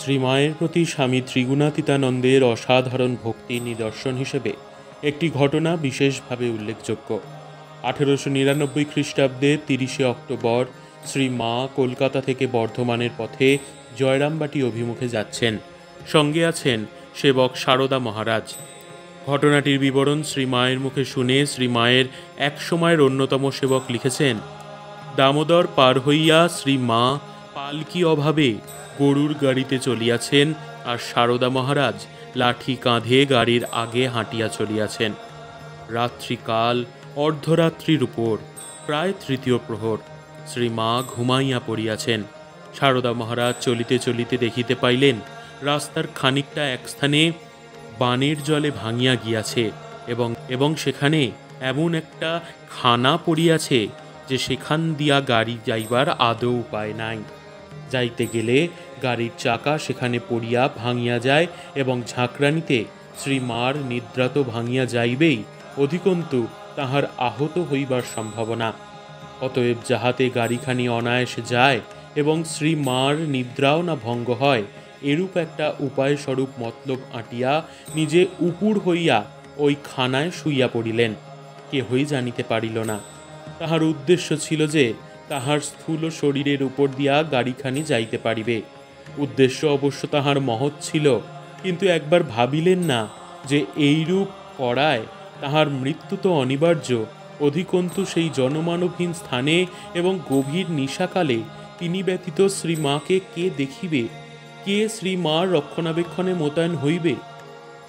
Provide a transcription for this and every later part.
শ্রীমায়ের প্রতি স্বামী ত্রিগুণাতীতানন্দের অসাধারণ ভক্তির নিদর্শন হিসেবে একটি ঘটনা বিশেষভাবে উল্লেখযোগ্য। 1899 খ্রিস্টাব্দে 30শে অক্টোবর শ্রী মা কলকাতা থেকে বর্ধমানের পথে জয়রামবাটি অভিমুখে যাচ্ছেন। সঙ্গে আছেন সেবক সারদা মহারাজ। ঘটনাটির বিবরণ শ্রীমায়ের মুখে শুনে শ্রীমায়ের এক সময়ের অন্যতম সেবক লিখেছেন, দামোদর পার হইয়া শ্রী মা পালকি অভাবে গরুর গাড়িতে চলিয়াছেন, আর সারদা মহারাজ লাঠি কাঁধে গাড়ির আগে হাঁটিয়া চলিয়াছেন। রাত্রিকাল, অর্ধরাত্রির উপর, প্রায় তৃতীয় প্রহর। শ্রী মা ঘুমাইয়া পড়িয়াছেন। সারদা মহারাজ চলিতে চলিতে দেখিতে পাইলেন রাস্তার খানিকটা এক স্থানে বানের জলে ভাঙিয়া গিয়াছে এবং সেখানে এমন একটা খানা পড়িয়াছে যে সেখান দিয়া গাড়ি যাইবার আদৌ উপায় নাই। যাইতে গেলে গাড়ির চাকা সেখানে পড়িয়া ভাঙিয়া যায় এবং ঝাঁকড়ানিতে শ্রী মার নিদ্রা তো ভাঙিয়া যাইবেই, অধিকন্তু তাহার আহত হইবার সম্ভাবনা। অতএব যাহাতে গাড়িখানি অনায়াসে যায় এবং শ্রী মার নিদ্রাও না ভঙ্গ হয়, এরূপ একটা উপায়স্বরূপ মতলব আঁটিয়া নিজে উপুড় হইয়া ওই খানায় শুইয়া পড়িলেন। কেহই জানিতে পারিল না। তাহার উদ্দেশ্য ছিল যে তাহার স্থূল শরীরের উপর দিয়া গাড়িখানি যাইতে পারিবে। উদ্দেশ্য অবশ্য তাহার মহৎ ছিল, কিন্তু একবার ভাবিলেন না যে এইরূপ করায় তাহার মৃত্যু তো অনিবার্য, অধিকন্তু সেই জনমানবহীন স্থানে এবং গভীর নিশাকালে তিনি ব্যতীত শ্রী মাকে কে দেখিবে, কে শ্রী মার রক্ষণাবেক্ষণে মোতায়েন হইবে?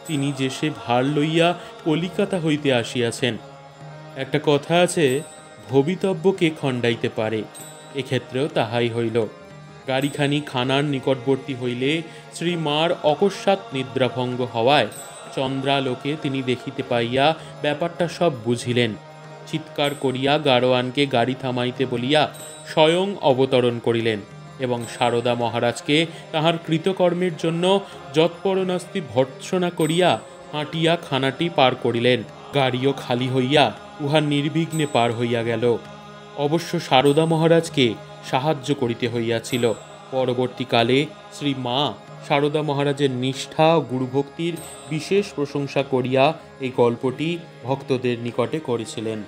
তিনি যে সে ভার লইয়া কলিকাতা হইতে আসিয়াছেন। একটা কথা আছে, ভবিতব্যকে খণ্ডাইতে পারে, এক্ষেত্রেও তাহাই হইল। গাড়িখানি খানার নিকটবর্তী হইলে শ্রী মার অকস্মাৎ নিদ্রাভঙ্গ হওয়ায় চন্দ্রালোকে তিনি দেখিতে পাইয়া ব্যাপারটা সব বুঝিলেন। চিৎকার করিয়া গাড়োয়ানকে গাড়ি থামাইতে বলিয়া স্বয়ং অবতরণ করিলেন এবং সারদা মহারাজকে তাহার কৃতকর্মের জন্য যৎপরনাস্তি ভর্ৎসনা করিয়া হাঁটিয়া খানাটি পার করিলেন। গাড়িও খালি হইয়া উহা নির্বিঘ্নে পার হইয়া গেল। অবশ্য সারদা মহারাজকে সাহায্য করিতে হইয়াছিল। পরবর্তীকালে শ্রী মা সারদা মহারাজের নিষ্ঠা ও গুরুভক্তির বিশেষ প্রশংসা করিয়া এই গল্পটি ভক্তদের নিকটে করেছিলেন।